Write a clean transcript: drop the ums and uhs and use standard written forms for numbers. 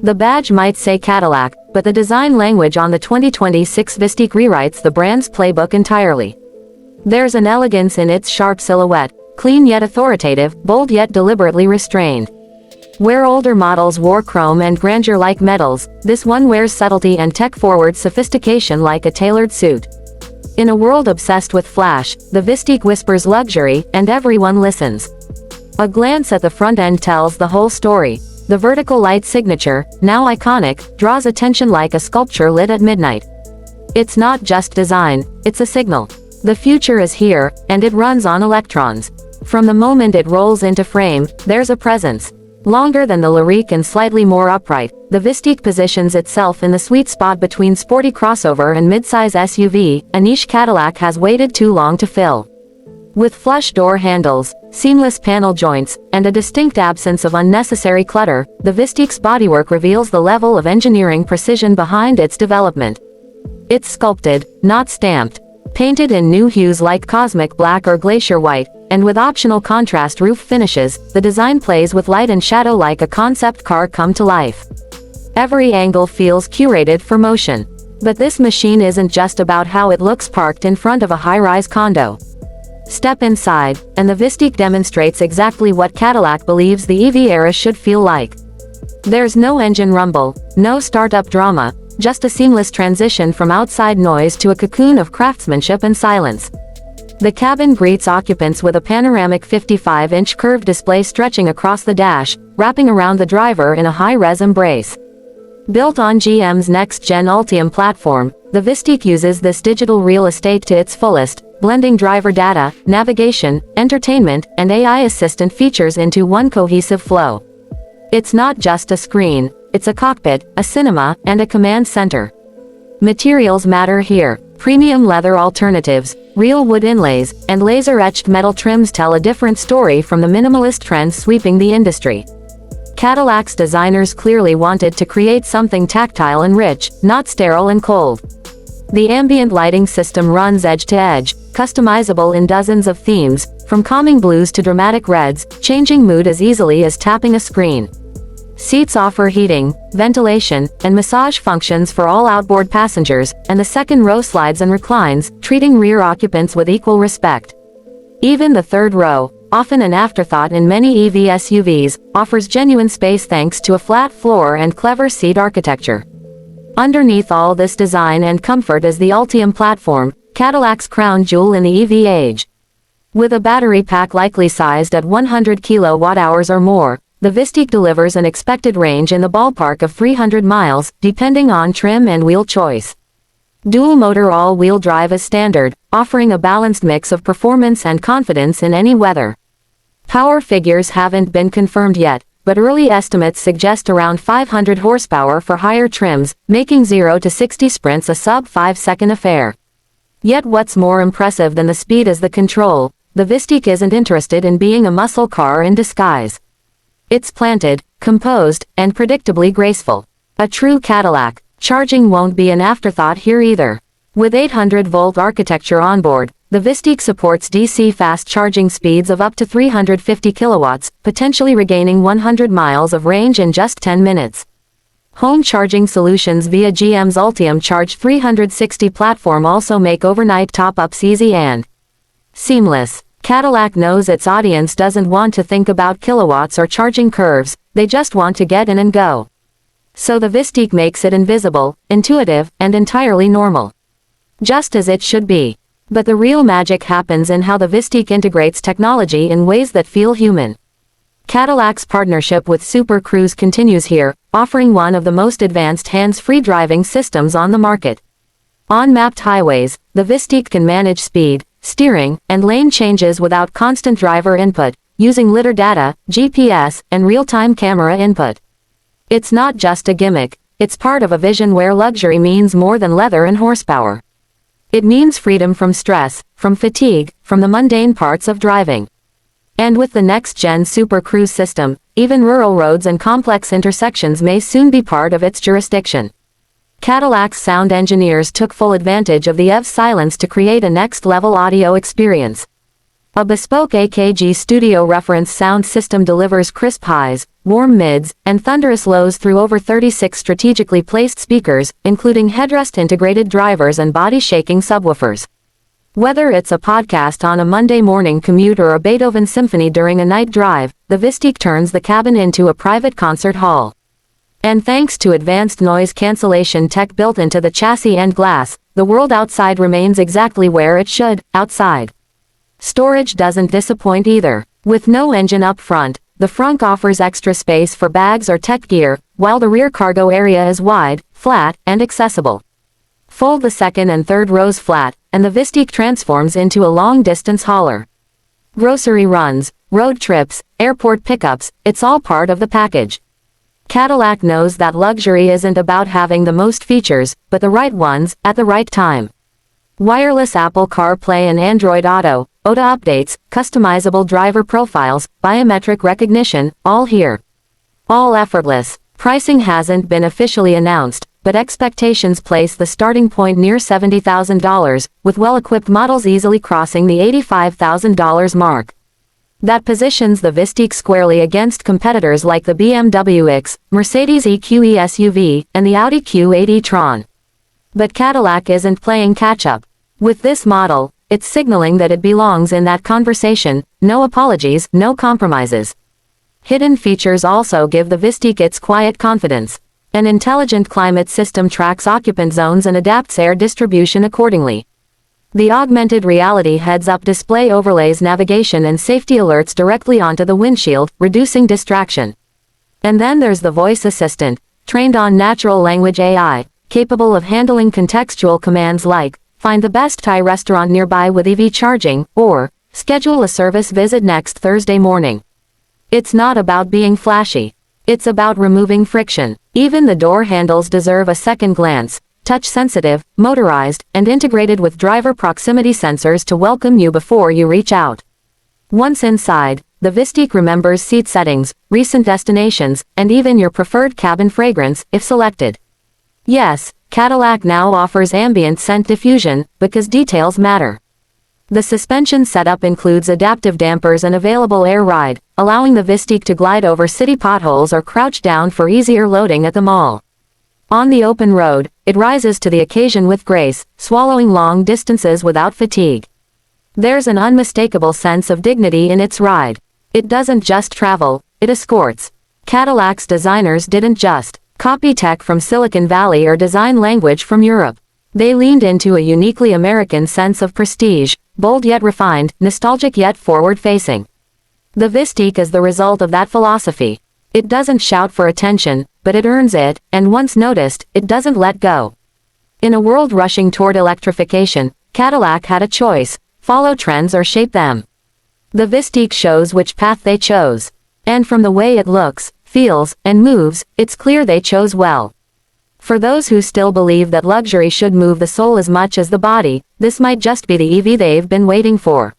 The badge might say Cadillac, but the design language on the 2026 Vistiq rewrites the brand's playbook entirely. There's an elegance in its sharp silhouette, clean yet authoritative, bold yet deliberately restrained. Where older models wore chrome and grandeur like metals, this one wears subtlety and tech-forward sophistication like a tailored suit. In a world obsessed with flash, the Vistiq whispers luxury, and everyone listens. A glance at the front end tells the whole story. The vertical light signature, now iconic, draws attention like a sculpture lit at midnight. It's not just design, it's a signal. The future is here, and it runs on electrons. From the moment it rolls into frame, there's a presence. Longer than the Lyriq and slightly more upright, the Vistiq positions itself in the sweet spot between sporty crossover and midsize SUV, a niche Cadillac has waited too long to fill. With flush door handles, seamless panel joints, and a distinct absence of unnecessary clutter, the Vistiq's bodywork reveals the level of engineering precision behind its development. It's sculpted, not stamped. Painted in new hues like cosmic black or glacier white, and with optional contrast roof finishes, the design plays with light and shadow like a concept car come to life. Every angle feels curated for motion. But this machine isn't just about how it looks parked in front of a high-rise condo. Step inside, and the Vistiq demonstrates exactly what Cadillac believes the EV era should feel like. There's no engine rumble, no startup drama, just a seamless transition from outside noise to a cocoon of craftsmanship and silence. The cabin greets occupants with a panoramic 55-inch curved display stretching across the dash, wrapping around the driver in a high-res embrace. Built on GM's next-gen Ultium platform, the Vistiq uses this digital real estate to its fullest, blending driver data, navigation, entertainment, and AI assistant features into one cohesive flow. It's not just a screen, it's a cockpit, a cinema, and a command center. Materials matter here. Premium leather alternatives, real wood inlays, and laser-etched metal trims tell a different story from the minimalist trends sweeping the industry. Cadillac's designers clearly wanted to create something tactile and rich, not sterile and cold. The ambient lighting system runs edge to edge, customizable in dozens of themes, from calming blues to dramatic reds, changing mood as easily as tapping a screen. Seats offer heating, ventilation, and massage functions for all outboard passengers, and the second row slides and reclines, treating rear occupants with equal respect. Even the third row, often an afterthought in many EV SUVs, offers genuine space thanks to a flat floor and clever seat architecture. Underneath all this design and comfort is the Ultium platform, Cadillac's crown jewel in the EV age. With a battery pack likely sized at 100 kWh or more, the Vistiq delivers an expected range in the ballpark of 300 miles, depending on trim and wheel choice. Dual-motor all-wheel drive is standard, offering a balanced mix of performance and confidence in any weather. Power figures haven't been confirmed yet, but early estimates suggest around 500 horsepower for higher trims, making 0 to 60 sprints a sub-5-second affair. Yet what's more impressive than the speed is the control. The Vistiq isn't interested in being a muscle car in disguise. It's planted, composed, and predictably graceful. A true Cadillac. Charging won't be an afterthought here either. With 800-volt architecture on board, the Vistiq supports DC fast charging speeds of up to 350 kilowatts, potentially regaining 100 miles of range in just 10 minutes. Home charging solutions via GM's Ultium Charge 360 platform also make overnight top-ups easy and seamless. Cadillac knows its audience doesn't want to think about kilowatts or charging curves, they just want to get in and go. So the Vistiq makes it invisible, intuitive, and entirely normal. Just as it should be. But the real magic happens in how the Vistiq integrates technology in ways that feel human. Cadillac's partnership with Super Cruise continues here, offering one of the most advanced hands-free driving systems on the market. On mapped highways, the Vistiq can manage speed, steering, and lane changes without constant driver input, using lidar data, GPS, and real-time camera input. It's not just a gimmick, it's part of a vision where luxury means more than leather and horsepower. It means freedom from stress, from fatigue, from the mundane parts of driving. And with the next-gen Super Cruise system, even rural roads and complex intersections may soon be part of its jurisdiction. Cadillac's sound engineers took full advantage of the EV silence to create a next-level audio experience. A bespoke AKG studio reference sound system delivers crisp highs, warm mids, and thunderous lows through over 36 strategically placed speakers, including headrest-integrated drivers and body-shaking subwoofers. Whether it's a podcast on a Monday morning commute or a Beethoven symphony during a night drive, the Vistiq turns the cabin into a private concert hall. And thanks to advanced noise cancellation tech built into the chassis and glass, the world outside remains exactly where it should, outside. Storage doesn't disappoint either. With no engine up front, the frunk offers extra space for bags or tech gear, while the rear cargo area is wide, flat, and accessible. Fold the second and third rows flat, and the Vistiq transforms into a long-distance hauler. Grocery runs, road trips, airport pickups, it's all part of the package. Cadillac knows that luxury isn't about having the most features, but the right ones, at the right time. Wireless Apple CarPlay and Android Auto updates, customizable driver profiles, biometric recognition, all here. All effortless. Pricing hasn't been officially announced, but expectations place the starting point near $70,000, with well-equipped models easily crossing the $85,000 mark. That positions the Vistiq squarely against competitors like the BMW X, Mercedes EQE SUV, and the Audi Q8 e-tron. But Cadillac isn't playing catch-up. With this model, it's signaling that it belongs in that conversation, no apologies, no compromises. Hidden features also give the Vistiq its quiet confidence. An intelligent climate system tracks occupant zones and adapts air distribution accordingly. The augmented reality heads-up display overlays navigation and safety alerts directly onto the windshield, reducing distraction. And then there's the voice assistant, trained on natural language AI, capable of handling contextual commands like, find the best Thai restaurant nearby with EV charging, or, schedule a service visit next Thursday morning. It's not about being flashy. It's about removing friction. Even the door handles deserve a second glance, touch-sensitive, motorized, and integrated with driver proximity sensors to welcome you before you reach out. Once inside, the Vistiq remembers seat settings, recent destinations, and even your preferred cabin fragrance, if selected. Yes, Cadillac now offers ambient scent diffusion, because details matter. The suspension setup includes adaptive dampers and available air ride, allowing the Vistiq to glide over city potholes or crouch down for easier loading at the mall. On the open road, it rises to the occasion with grace, swallowing long distances without fatigue. There's an unmistakable sense of dignity in its ride. It doesn't just travel, it escorts. Cadillac's designers didn't just copy tech from Silicon Valley or design language from Europe. They leaned into a uniquely American sense of prestige, bold yet refined, nostalgic yet forward-facing. The Vistiq is the result of that philosophy. It doesn't shout for attention, but it earns it, and once noticed, it doesn't let go. In a world rushing toward electrification, Cadillac had a choice: follow trends or shape them. The Vistiq shows which path they chose. And from the way it looks, feels, and moves, it's clear they chose well. For those who still believe that luxury should move the soul as much as the body, this might just be the EV they've been waiting for.